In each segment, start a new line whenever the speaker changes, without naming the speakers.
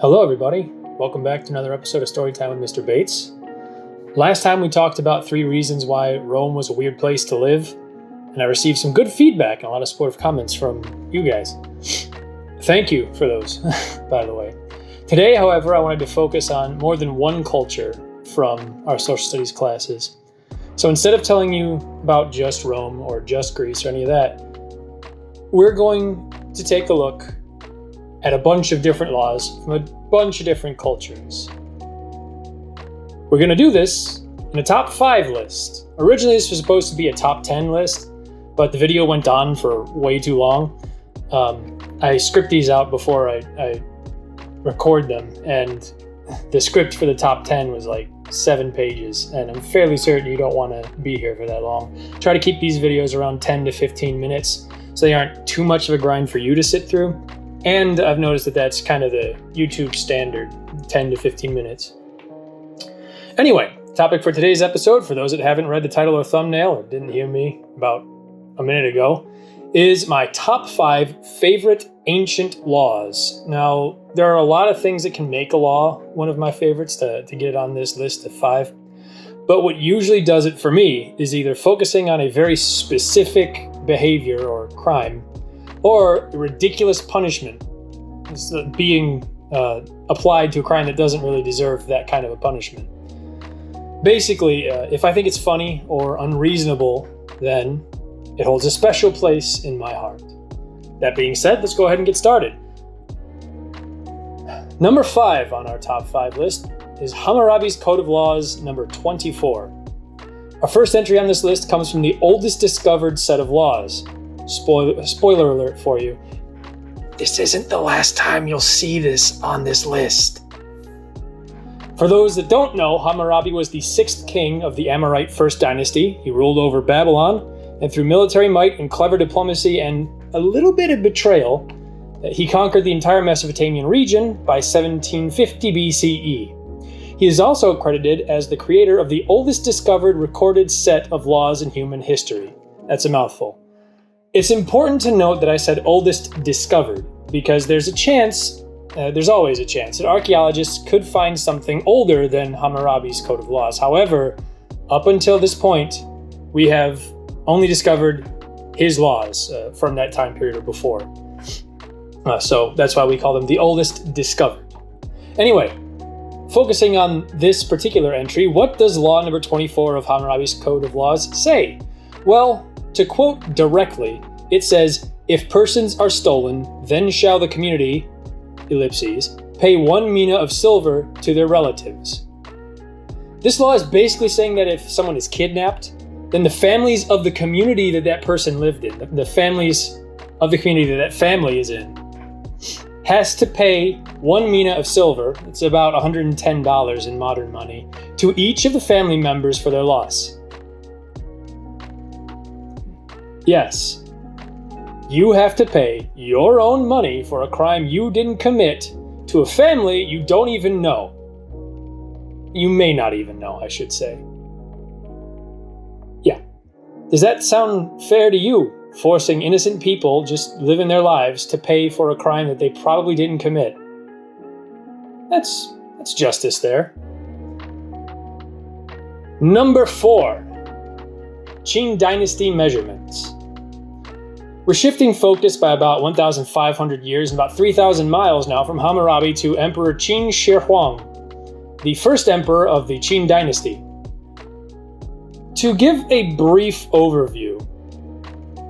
Hello everybody, welcome back to another episode of Storytime with Mr. Bates. Last time we talked about 3 reasons why Rome was a weird place to live, and I received some good feedback and a lot of supportive comments from you guys. Thank you for those, by the way. Today, however, I wanted to focus on more than one culture from our social studies classes. So instead of telling you about just Rome or just Greece or any of that, we're going to take a look at a bunch of different laws from a bunch of different cultures. We're going to do this in a top 5 list. Originally, this was supposed to be a top 10 list, but the video went on for way too long. I script these out before I record them, and the script for the top 10 was like 7 pages, and I'm fairly certain you don't want to be here for that long. Try to keep these videos around 10 to 15 minutes so they aren't too much of a grind for you to sit through. And I've noticed that that's kind of the YouTube standard, 10 to 15 minutes. Anyway, topic for today's episode, for those that haven't read the title or thumbnail or didn't hear me about a minute ago, is my top 5 favorite ancient laws. Now, there are a lot of things that can make a law one of my favorites to get it on this list of 5. But what usually does it for me is either focusing on a very specific behavior or crime, or ridiculous punishment being applied to a crime that doesn't really deserve that kind of a punishment. Basically, if I think it's funny or unreasonable, then it holds a special place in my heart. That being said, let's go ahead and get started. Number 5 on our top 5 list is Hammurabi's Code of Laws, number 24. Our first entry on this list comes from the oldest discovered set of laws. Spoiler alert for you. This isn't the last time you'll see this on this list. For those that don't know, Hammurabi was the 6th king of the Amorite First Dynasty. He ruled over Babylon, and through military might and clever diplomacy and a little bit of betrayal, he conquered the entire Mesopotamian region by 1750 BCE. He is also credited as the creator of the oldest discovered recorded set of laws in human history. That's a mouthful. It's important to note that I said oldest discovered, because there's always a chance that archaeologists could find something older than Hammurabi's Code of Laws. However, up until this point, we have only discovered his laws from that time period or before. So that's why we call them the oldest discovered. Anyway, focusing on this particular entry, what does law number 24 of Hammurabi's Code of Laws say? Well, to quote directly, it says, "If persons are stolen, then shall the community, ellipses, pay 1 mina of silver to their relatives." This law is basically saying that if someone is kidnapped, then the families of the community that person lived in, the families of the community that family is in, has to pay 1 mina of silver, it's about $110 in modern money, to each of the family members for their loss. Yes, you have to pay your own money for a crime you didn't commit to a family you don't even know. You may not even know, I should say. Yeah. Does that sound fair to you? Forcing innocent people just living their lives to pay for a crime that they probably didn't commit? That's justice there. Number 4. Qing Dynasty measurements. We're shifting focus by about 1,500 years and about 3,000 miles now from Hammurabi to Emperor Qin Shi Huang, the first emperor of the Qing Dynasty. To give a brief overview,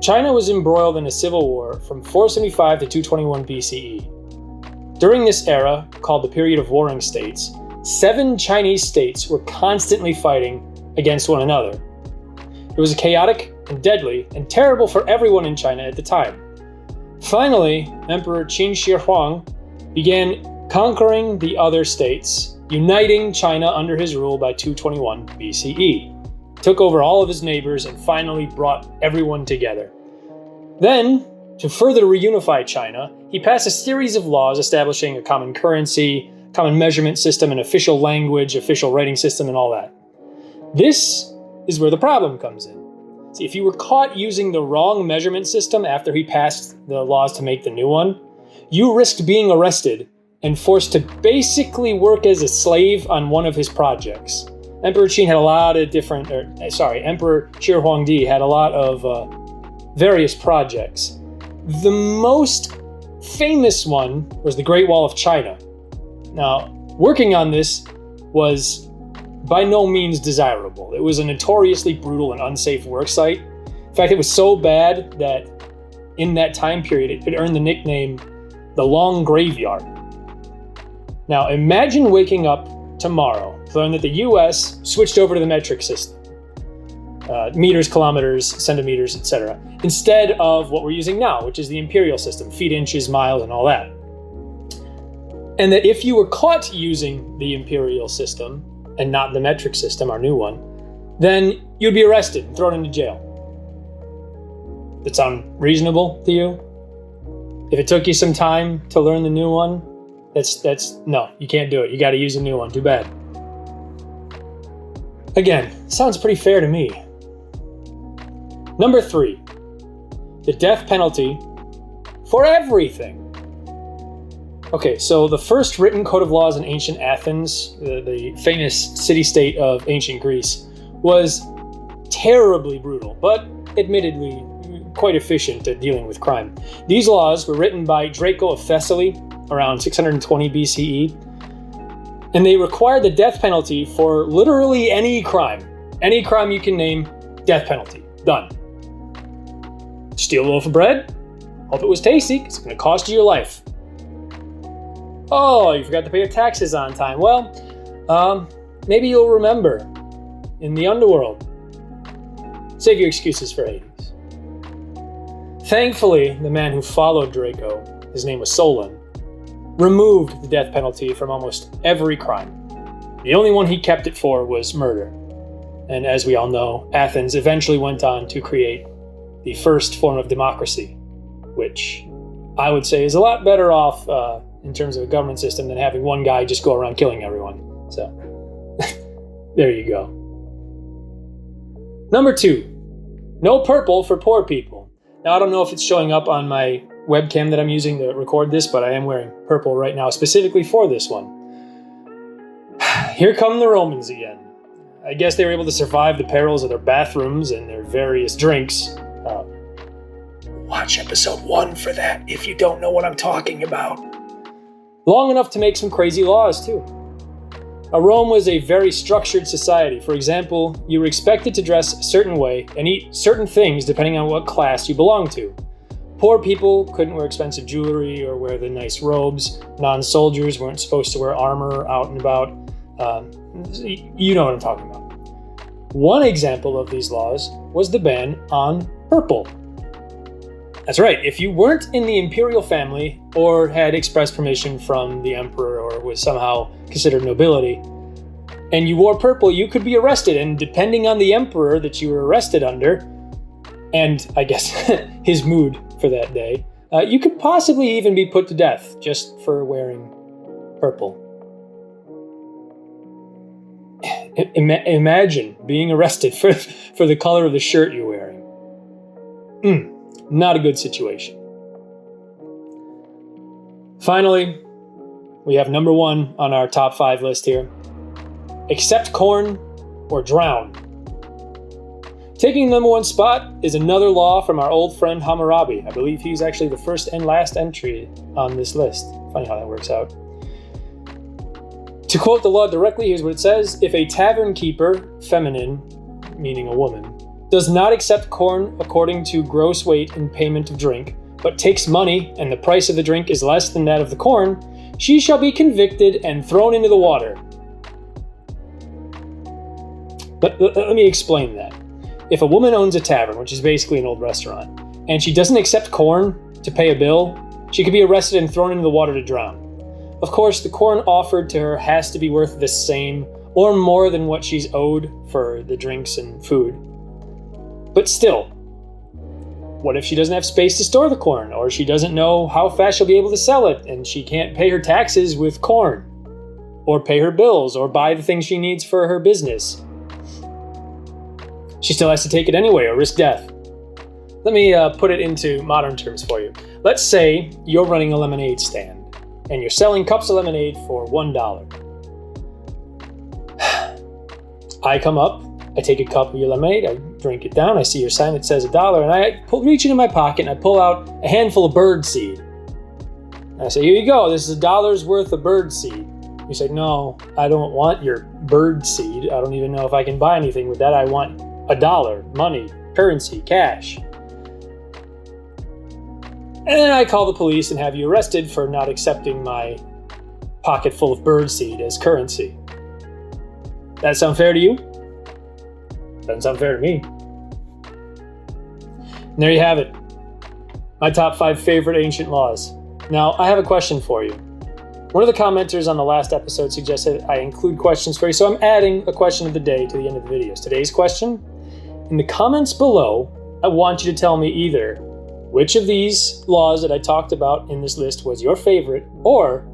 China was embroiled in a civil war from 475 to 221 BCE. During this era, called the period of warring states, 7 Chinese states were constantly fighting against one another. It was chaotic and deadly and terrible for everyone in China at the time. Finally, Emperor Qin Shi Huang began conquering the other states, uniting China under his rule by 221 BCE. Took over all of his neighbors and finally brought everyone together. Then, to further reunify China, he passed a series of laws establishing a common currency, common measurement system, an official language, official writing system, and all that. This is where the problem comes in. See, if you were caught using the wrong measurement system after he passed the laws to make the new one, you risked being arrested and forced to basically work as a slave on one of his projects. Emperor Qing had a lot of different, Emperor Shi Huangdi had a lot of various projects. The most famous one was the Great Wall of China. Now, working on this was by no means desirable. It was a notoriously brutal and unsafe work site. In fact, it was so bad that in that time period, it earned the nickname the Long Graveyard. Now, imagine waking up tomorrow to learn that the US switched over to the metric system. Meters, kilometers, centimeters, etc. Instead of what we're using now, which is the imperial system, feet, inches, miles, and all that. And that if you were caught using the imperial system and not the metric system, our new one, then you'd be arrested and thrown into jail. Does that sound reasonable to you? If it took you some time to learn the new one, no, you can't do it. You got to use a new one. Too bad. Again, sounds pretty fair to me. Number 3, the death penalty for everything. Okay, so the first written code of laws in ancient Athens, the famous city-state of ancient Greece, was terribly brutal, but admittedly quite efficient at dealing with crime. These laws were written by Draco of Thessaly around 620 BCE, and they required the death penalty for literally any crime. Any crime you can name, death penalty. Done. Steal a loaf of bread? Hope it was tasty, because it's going to cost you your life. Oh, you forgot to pay your taxes on time. Well, maybe you'll remember in the underworld. Save your excuses for Hades. Thankfully, the man who followed Draco, his name was Solon, removed the death penalty from almost every crime. The only one he kept it for was murder. And as we all know, Athens eventually went on to create the first form of democracy, which I would say is a lot better off in terms of a government system than having one guy just go around killing everyone. So, there you go. Number 2, no purple for poor people. Now, I don't know if it's showing up on my webcam that I'm using to record this, but I am wearing purple right now, specifically for this one. Here come the Romans again. I guess they were able to survive the perils of their bathrooms and their various drinks. Watch episode 1 for that if you don't know what I'm talking about. Long enough to make some crazy laws, too. Rome was a very structured society. For example, you were expected to dress a certain way and eat certain things depending on what class you belonged to. Poor people couldn't wear expensive jewelry or wear the nice robes. Non-soldiers weren't supposed to wear armor out and about. You know what I'm talking about. One example of these laws was the ban on purple. That's right, if you weren't in the imperial family or had express permission from the emperor or was somehow considered nobility, and you wore purple, you could be arrested, and depending on the emperor that you were arrested under, and I guess his mood for that day, you could possibly even be put to death just for wearing purple. Imagine being arrested for the color of the shirt you're wearing. Not a good situation. Finally, we have number 1 on our top 5 list here. Accept corn or drown. Taking number 1 spot is another law from our old friend Hammurabi. I believe he's actually the first and last entry on this list. Funny how that works out. To quote the law directly, here's what it says. If a tavern keeper, feminine, meaning a woman, does not accept corn according to gross weight in payment of drink, but takes money and the price of the drink is less than that of the corn, she shall be convicted and thrown into the water. But let me explain that. If a woman owns a tavern, which is basically an old restaurant, and she doesn't accept corn to pay a bill, she could be arrested and thrown into the water to drown. Of course, the corn offered to her has to be worth the same or more than what she's owed for the drinks and food. But still, what if she doesn't have space to store the corn, or she doesn't know how fast she'll be able to sell it, and she can't pay her taxes with corn, or pay her bills, or buy the things she needs for her business? She still has to take it anyway, or risk death. Let me put it into modern terms for you. Let's say you're running a lemonade stand, and you're selling cups of lemonade for $1. I come up, I take a cup of your lemonade, I drink it down, I see your sign that says $1, and I reach into my pocket and I pull out a handful of bird seed. And I say, here you go, this is $1 worth of bird seed. You say, no, I don't want your bird seed. I don't even know if I can buy anything with that. I want $1, money, currency, cash. And then I call the police and have you arrested for not accepting my pocket full of bird seed as currency. That sound fair to you? Doesn't sound fair to me. And there you have it. My top 5 favorite ancient laws. Now, I have a question for you. One of the commenters on the last episode suggested I include questions for you, so I'm adding a question of the day to the end of the videos. Today's question? In the comments below, I want you to tell me either which of these laws that I talked about in this list was your favorite, or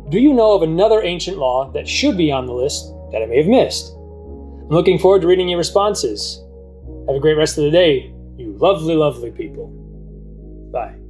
do you know of another ancient law that should be on the list that I may have missed? I'm looking forward to reading your responses. Have a great rest of the day, you lovely, lovely people. Bye.